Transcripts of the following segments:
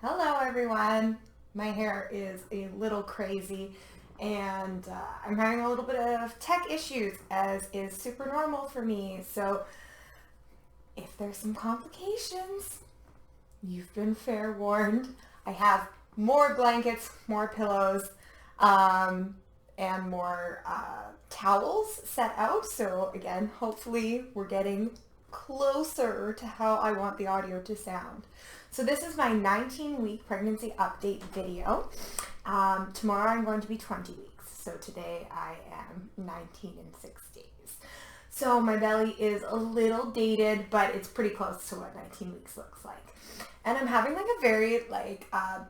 Hello everyone. My hair is a little crazy and I'm having a little bit of tech issues, as is super normal for me. So if there's some complications, you've been fair warned. I have more blankets, more pillows, and more towels set out. So again, hopefully we're getting closer to how I want the audio to sound. So this is my 19-week pregnancy update video. Tomorrow I'm going to be 20 weeks. So today I am 19 and 6 days. So my belly is a little dated, but it's pretty close to what 19 weeks looks like. And I'm having like a very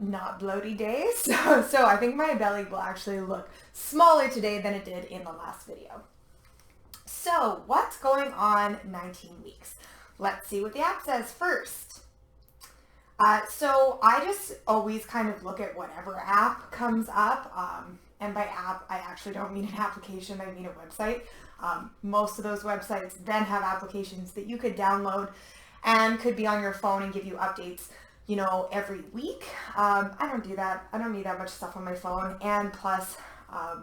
not bloaty day. So I think my belly will actually look smaller today than it did in the last video. So what's going on 19 weeks? Let's see what the app says first. So I just always kind of look at whatever app comes up. And by app, I actually don't mean an application, I mean a website. Most of those websites then have applications that you could download and could be on your phone and give you updates, every week. I don't do that. I don't need that much stuff on my phone. And plus, I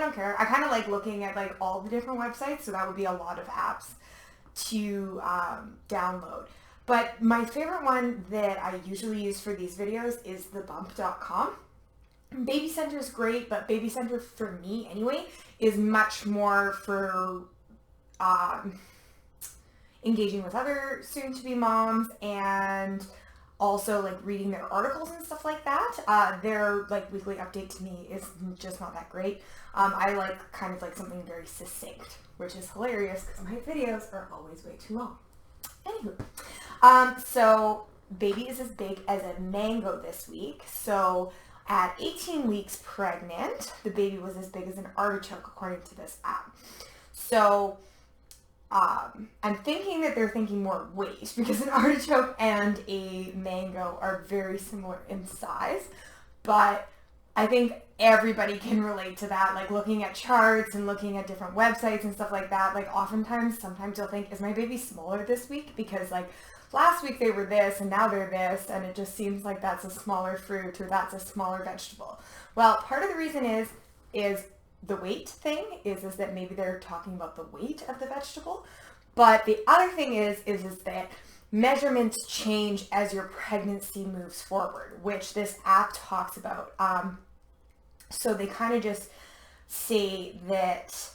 don't care. I kind of like looking at like all the different websites. So that would be a lot of apps to download. But my favorite one that I usually use for these videos is thebump.com. Baby Center is great, but Baby Center for me anyway is much more for engaging with other soon-to-be moms and also like reading their articles and stuff like that. Their like weekly update to me is just not that great. I like kind of like something very succinct, which is hilarious because my videos are always way too long. Anywho, so baby is as big as a mango this week. So at 18 weeks pregnant, the baby was as big as an artichoke according to this app. So I'm thinking that they're thinking more weight because an artichoke and a mango are very similar in size, but I think everybody can relate to that, like looking at charts and looking at different websites and stuff like that. Like sometimes you'll think, is my baby smaller this week? Because like last week they were this and now they're this, and it just seems like that's a smaller fruit or that's a smaller vegetable. Well, part of the reason is the weight thing is that maybe they're talking about the weight of the vegetable. But the other thing is that measurements change as your pregnancy moves forward, which this app talks about. So they kind of just say that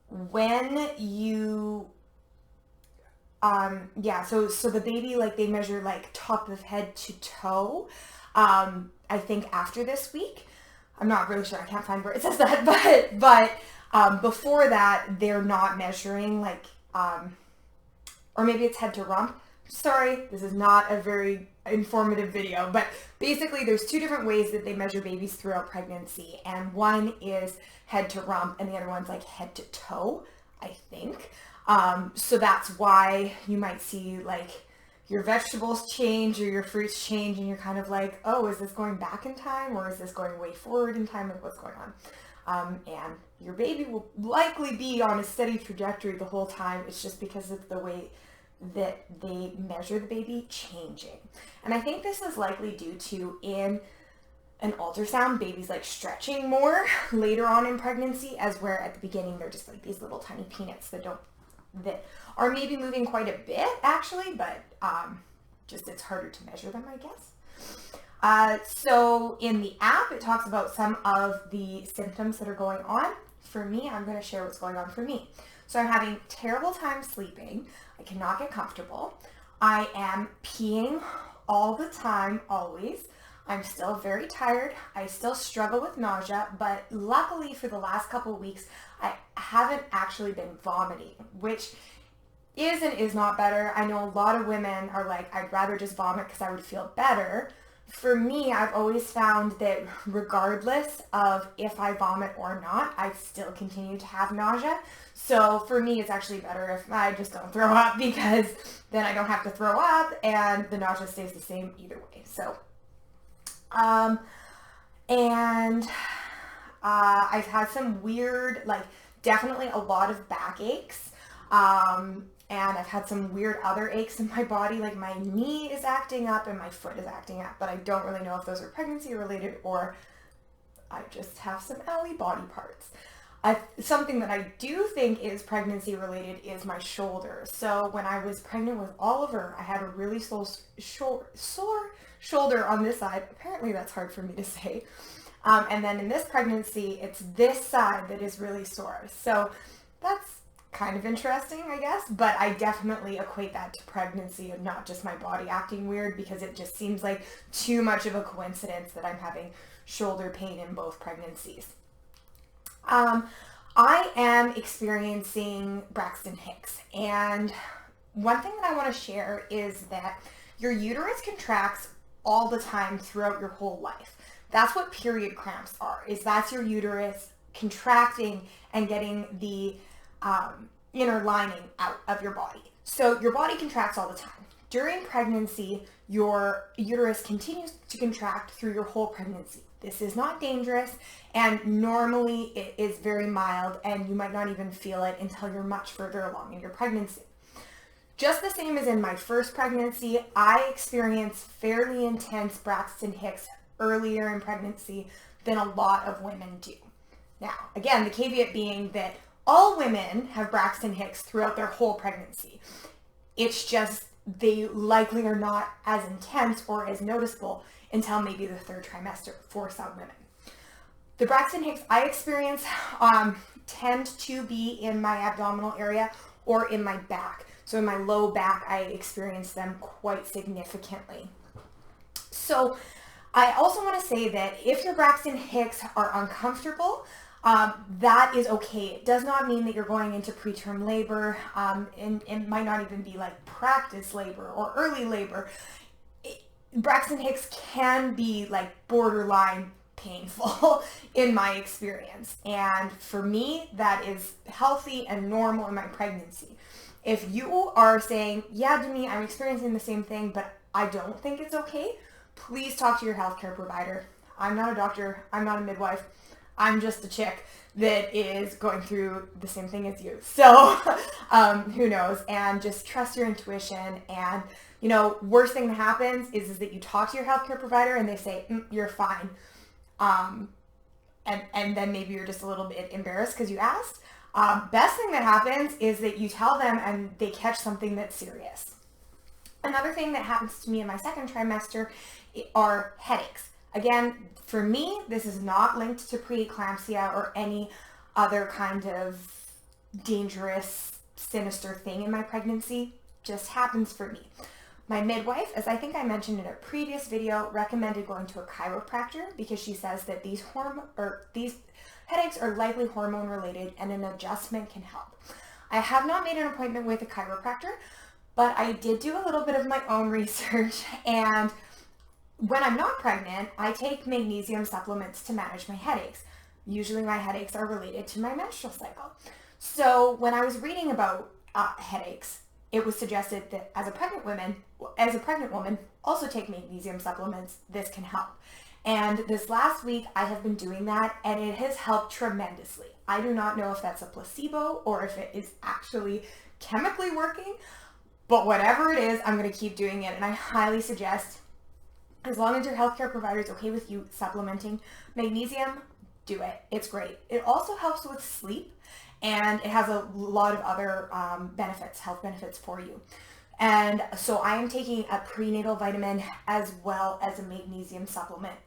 when you, so the baby, like they measure like top of head to toe, I think after this week. I'm not really sure. I can't find where it says that, but before that, they're not measuring like, or maybe it's head to rump. Sorry, this is not a very informative video, but basically there's two different ways that they measure babies throughout pregnancy, and one is head to rump and the other one's like head to toe, I think. So that's why you might see like your vegetables change or your fruits change, and you're kind of like, oh, is this going back in time or is this going way forward in time? Like, what's going on? And your baby will likely be on a steady trajectory the whole time. It's just because of the way that they measure the baby changing. And I think this is likely due to in an ultrasound, babies like stretching more later on in pregnancy, as where at the beginning they're just like these little tiny peanuts that are maybe moving quite a bit actually, but just it's harder to measure them, I guess. So in the app, it talks about some of the symptoms that are going on. For me, I'm going to share what's going on for me. So I'm having terrible time sleeping. I cannot get comfortable. I am peeing all the time, always. I'm still very tired. I still struggle with nausea, but luckily for the last couple of weeks, I haven't actually been vomiting, which is and is not better. I know a lot of women are like, I'd rather just vomit because I would feel better. For me, I've always found that regardless of if I vomit or not, I still continue to have nausea. So for me, it's actually better if I just don't throw up, because then I don't have to throw up and the nausea stays the same either way. So, I've had some weird, like definitely a lot of backaches. and I've had some weird other aches in my body, like my knee is acting up and my foot is acting up, but I don't really know if those are pregnancy related or I just have some owie body parts. Something that I do think is pregnancy related is my shoulder. So when I was pregnant with Oliver, I had a really sore shoulder on this side. Apparently that's hard for me to say. And then in this pregnancy, it's this side that is really sore. So that's kind of interesting, I guess, but I definitely equate that to pregnancy and not just my body acting weird, because it just seems like too much of a coincidence that I'm having shoulder pain in both pregnancies. I am experiencing Braxton Hicks, and one thing that I want to share is that your uterus contracts all the time throughout your whole life. That's what period cramps are, is that's your uterus contracting and getting the inner lining out of your body. So your body contracts all the time. During pregnancy, your uterus continues to contract through your whole pregnancy. This is not dangerous, and normally it is very mild, and you might not even feel it until you're much further along in your pregnancy. Just the same as in my first pregnancy, I experienced fairly intense Braxton Hicks earlier in pregnancy than a lot of women do. Now, again, the caveat being that all women have Braxton Hicks throughout their whole pregnancy. It's just they likely are not as intense or as noticeable until maybe the third trimester for some women. The Braxton Hicks I experience tend to be in my abdominal area or in my back. So in my low back, I experience them quite significantly. So I also want to say that if your Braxton Hicks are uncomfortable, that is okay. It does not mean that you're going into preterm labor, and it might not even be like practice labor or early labor. Braxton Hicks can be like borderline painful in my experience. And for me, that is healthy and normal in my pregnancy. If you are saying, yeah, Demi, I'm experiencing the same thing, but I don't think it's okay, please talk to your healthcare provider. I'm not a doctor. I'm not a midwife. I'm just a chick that is going through the same thing as you. So who knows? And just trust your intuition. And, you know, worst thing that happens is that you talk to your healthcare provider and they say, you're fine. And then maybe you're just a little bit embarrassed because you asked. Best thing that happens is that you tell them and they catch something that's serious. Another thing that happens to me in my second trimester are headaches. Again, for me, this is not linked to preeclampsia or any other kind of dangerous, sinister thing in my pregnancy. Just happens for me. My midwife, as I think I mentioned in a previous video, recommended going to a chiropractor because she says that these headaches are likely hormone related and an adjustment can help. I have not made an appointment with a chiropractor, but I did do a little bit of my own research, and when I'm not pregnant, I take magnesium supplements to manage my headaches. Usually my headaches are related to my menstrual cycle. So when I was reading about headaches, it was suggested that as a pregnant woman, also take magnesium supplements. This can help. And this last week, I have been doing that, and it has helped tremendously. I do not know if that's a placebo or if it is actually chemically working, but whatever it is, I'm going to keep doing it. And I highly suggest, as long as your healthcare provider is okay with you supplementing magnesium, do it. It's great. It also helps with sleep, and it has a lot of other health benefits for you. And so I am taking a prenatal vitamin as well as a magnesium supplement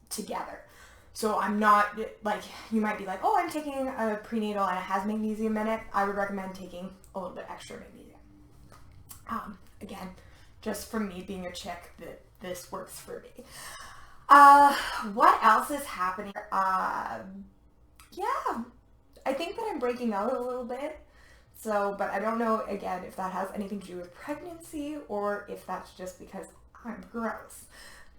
together. So I'm not, like, you might be like, oh, I'm taking a prenatal and it has magnesium in it. I would recommend taking a little bit extra magnesium. Again, just from me being a chick, that this works for me. What else is happening? Yeah, I think that I'm breaking out a little bit. So, but I don't know, again, if that has anything to do with pregnancy or if that's just because I'm gross.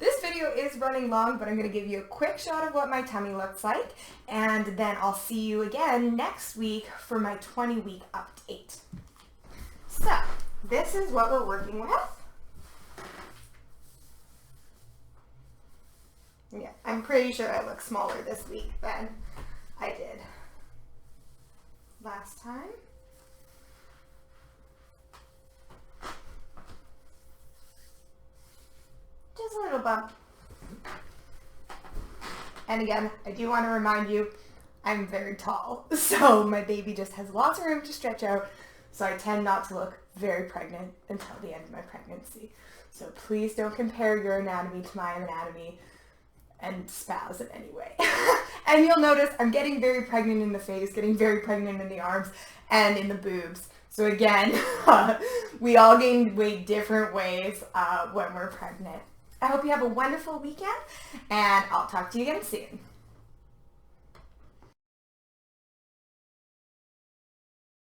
This video is running long, but I'm going to give you a quick shot of what my tummy looks like, and then I'll see you again next week for my 20-week update. So, this is what we're working with. Yeah, I'm pretty sure I look smaller this week than I did last time. a little bump. And again, I do want to remind you, I'm very tall, so my baby just has lots of room to stretch out, so I tend not to look very pregnant until the end of my pregnancy. So please don't compare your anatomy to my anatomy and spaz in any way. And you'll notice I'm getting very pregnant in the face, getting very pregnant in the arms and in the boobs. So again, we all gain weight different ways when we're pregnant. I hope you have a wonderful weekend, and I'll talk to you again soon.